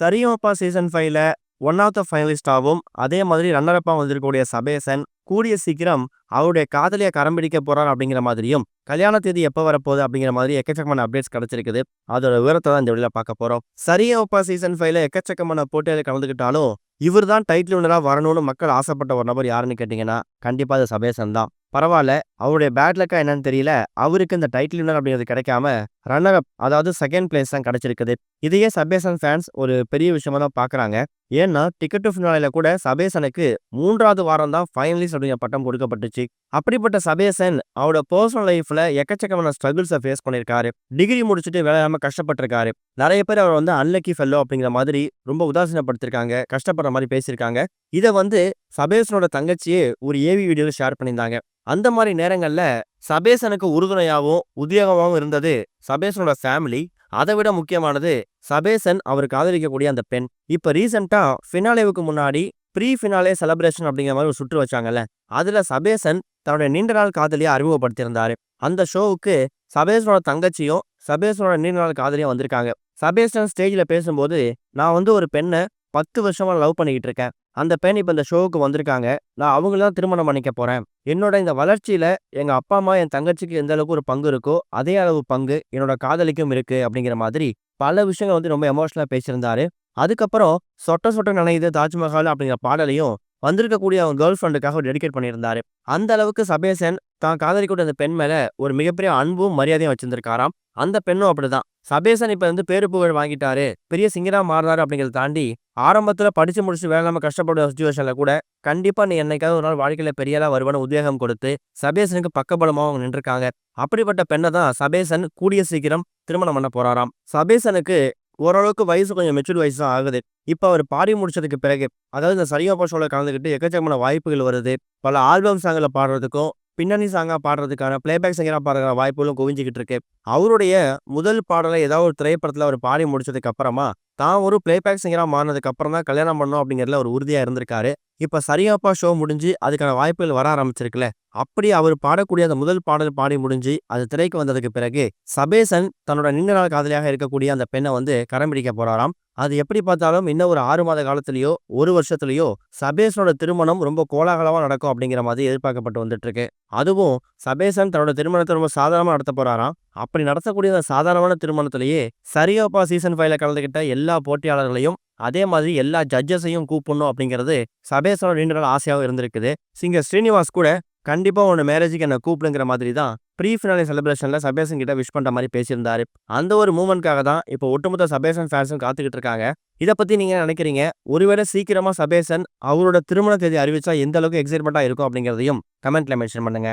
Sa Re Ga Ma Pa season 5ல one of the ஃபைனலிஸ்டாவும் அதே மாதிரி ரன்னர் அப்பா வந்திருக்கக்கூடிய சபேசன் கூடிய சீக்கிரம் அவருடைய காதலியை கரம் பிடிக்க போறார் அப்படிங்கிற மாதிரியும் கல்யாண தேதி எப்போ வரப்போகுது அப்படிங்கிற மாதிரி எக்கச்சக்கமான அப்டேட்ஸ் கிடைச்சிருக்குது. அதோட விவரத்தை தான் இந்த வீடியோல பார்க்க போறோம். சரிகமபா சீசன் 5ல எக்கச்சக்கமான போட்டியில் கலந்துக்கிட்டாலும் இவர் தான் டைட்டில் வினராக வரணும்னு மக்கள் ஆசைப்பட்ட ஒரு நபர் யாருன்னு கேட்டிங்கன்னா கண்டிப்பாக அது சபேசன் தான். பரவாயில்ல, அவருடைய பேட் லக்கா என்னன்னு தெரியல, அவருக்கு இந்த டைட்டில் வினர் அப்படிங்கிறது கிடைக்காம ரன்னர் அப் அதாவது செகண்ட் பிளேஸ் தான் கிடைச்சிருக்குது. இதையே சபேசன் ஃபேன்ஸ் ஒரு பெரிய விஷயமா தான் பார்க்குறாங்க. ஏன்னா டிக்கெட் டு ஃபினாலில கூட சபேசனுக்கு 3வது வாரம் தான் ஃபைனலிஸ்ட் அப்படிங்கிற பட்டம் கொடுக்கப்பட்டுச்சு. அப்படிப்பட்ட சபேசன் அவரோட பர்சனல் லைஃப்ல எக்கச்சக்கமான ஸ்ட்ரகிள்ஸை ஃபேஸ் பண்ணியிருக்காரு. டிகிரி முடிச்சுட்டு வேலை இல்லாமல் கஷ்டப்பட்டிருக்காரு. நிறைய பேர் அவர் வந்து அன்லக்கி ஃபெல்லோ அப்படிங்கிற மாதிரி ரொம்ப உதாசீனப்படுத்திருக்காங்க, கஷ்டப்படுற மாதிரி பேசியிருக்காங்க. இதை வந்து சபேசனோட தங்கச்சியே ஒரு ஏவி வீடியோவில் ஷேர் பண்ணியிருந்தாங்க. அந்த மாதிரி நேரங்கள்ல சபேசனுக்கு உறுதுணையாகவும் உத்வேகமாகவும் இருந்தது சபேசனோட ஃபேமிலி. அதை விட முக்கியமானது சபேசன் அவர் காதலிக்கக்கூடிய அந்த பெண். இப்ப ரீசெண்டா ஃபினாலேவுக்கு முன்னாடி ப்ரீ ஃபினாலே செலிப்ரேஷன் அப்படிங்கிற மாதிரி ஒரு சுற்று வச்சாங்கல்ல, அதுல சபேசன் தன்னுடைய நீண்ட நாள் காதலியை அறிமுகப்படுத்தியிருந்தாரு. அந்த ஷோவுக்கு சபேசனோட தங்கச்சியும் சபேசனோட நீண்ட நாள் காதலியும் வந்திருக்காங்க. சபேசன் ஸ்டேஜ்ல பேசும்போது, நான் வந்து ஒரு பெண்ணை 10 வருஷமா லவ் பண்ணிக்கிட்டு இருக்கேன். அந்த பெண் இப்ப இந்த ஷோவுக்கு வந்திருக்காங்க. நான் அவங்களதான் திருமணம் பண்ணிக்க போறேன். என்னோட இந்த வளர்ச்சியில எங்க அப்பா அம்மா என் தங்கச்சிக்கு எந்த அளவுக்கு ஒரு பங்கு இருக்கோ அதே அளவு பங்கு என்னோட காதலிக்கும் இருக்கு அப்படிங்கிற மாதிரி பல விஷயங்கள் வந்து ரொம்ப எமோஷனலா பேசியிருந்தாரு. அதுக்கப்புறம் சொட்ட சொட்ட நனையுது தாஜ்மஹால் அப்படிங்கிற பாடலையும் வந்திருக்கக்கூடிய அவங்க கேர்ள் ஃப்ரெண்டுக்காக டெடிகேட் பண்ணியிருந்தாரு. அந்த அளவுக்கு சபேசன் தான் காதலிக்கூடிய அந்த பெண் மேல ஒரு மிகப்பெரிய அன்பும் மரியாதையும் வச்சிருந்திருக்காராம். அந்த பெண்ணும் அப்படிதான். சபேசன் இப்ப வந்து பேரு புகழ் வாங்கிட்டாரு, பெரிய சிங்கரா மாறினாரு அப்படிங்கிறத தாண்டி ஆரம்பத்துல படிச்சு முடிச்சு வேலை இல்லாம கஷ்டப்படுற சுச்சுவேஷன்ல கூட கண்டிப்பா நீ என்னைக்காவது ஒரு நாள் வாழ்க்கையில பெரிய ஆளா வருவான உத்வேகம் கொடுத்து சபேசனுக்கு பக்கபலமா அவங்க நின்றுருக்காங்க. அப்படிப்பட்ட பெண்ணை தான் சபேசன் கூடிய சீக்கிரம் திருமணம் பண்ண போறாராம். சபேசனுக்கு ஓரளவுக்கு வயசு கொஞ்சம் மெச்சூர்ட் வயசு தான் ஆகுது. இப்ப அவர் பாடி முடிச்சதுக்கு பிறகு, அதாவது இந்த சரிகமபா ஷோல கலந்துக்கிட்டு எக்கச்சக்கமான வாய்ப்புகள் வருது. பல ஆல்பம் சாங்ல பாடுறதுக்கும் பின்னணி சாங்கா பாடுறதுக்கான பிளேபேக் சிங்கரா பாடுற வாய்ப்புகளும் குவிஞ்சிக்கிட்டு இருக்கு. அவருடைய முதல் பாடலை ஏதாவது ஒரு திரைப்படத்துல அவர் பாடி முடிச்சதுக்கு அப்புறமா தான் ஒரு பிளேபேக் சிங்கரா மாறினதுக்கு அப்புறம் தான் கல்யாணம் பண்ணணும் அப்படிங்கிறதுல ஒரு உறுதியா இருந்திருக்காரு. இப்ப சரிகமபா ஷோ முடிஞ்சு அதுக்கான வாய்ப்புகள் வர ஆரம்பிச்சிருக்குல்ல, அப்படி அவர் பாடக்கூடிய அந்த முதல் பாடல் பாடி முடிஞ்சு அது திரைக்கு வந்ததுக்கு பிறகு சபேசன் தன்னோட நீண்ட நாள் காதலியாக இருக்கக்கூடிய அந்த பெண்ணை வந்து கரம் பிடிக்க போறாராம். அது எப்படி பார்த்தாலும் இன்னும் ஒரு 6 மாத காலத்திலேயோ 1 வருஷத்துலயோ சபேசனோட திருமணம் ரொம்ப கோலாகலமா நடக்கும் அப்படிங்கிற மாதிரி எதிர்பார்க்கப்பட்டு வந்துட்டு இருக்கு. அதுவும் சபேசன் தன்னோட திருமணத்தை ரொம்ப சாதாரணமா நடத்த போறாராம். அப்படி நடத்தக்கூடிய அந்த சாதாரணமான திருமணத்திலேயே சரிகமபா சீசன் 5ல கலந்துகிட்ட எல்லா போட்டியாளர்களையும் அதே மாதிரி எல்லா ஜட்ஜஸையும் கூப்பிடணும் அப்படிங்கிறது சபேசனோட நீண்ட நாள் ஆசையாகவும் இருந்திருக்குது. சிங்கர் ஸ்ரீனிவாஸ் கூட கண்டிப்பா உன்னோட மேரேஜுக்கு என்ன கூப்பிடுங்கிற மாதிரி தான் ப்ரீ ஃபினாலே செலிப்ரேஷன்ல சபேசன் கிட்ட விஷ் பண்ற மாதிரி பேசியிருந்தாரு. அந்த ஒரு மூமெண்ட்காக தான் இப்போ ஒட்டுமொத்த சபேசன் ஃபேன்ஸும் காத்துக்கிட்டு இருக்காங்க. இதை பத்தி நீங்க என்ன நினைக்கிறீங்க? ஒருவேளை சீக்கிரமா சபேசன் அவரோட திருமண தேதி அறிவிச்சா எந்த அளவுக்கு எக்ஸைட்மெண்டா இருக்கும் அப்படிங்கிறதையும் கமெண்ட்ல மென்ஷன் பண்ணுங்க.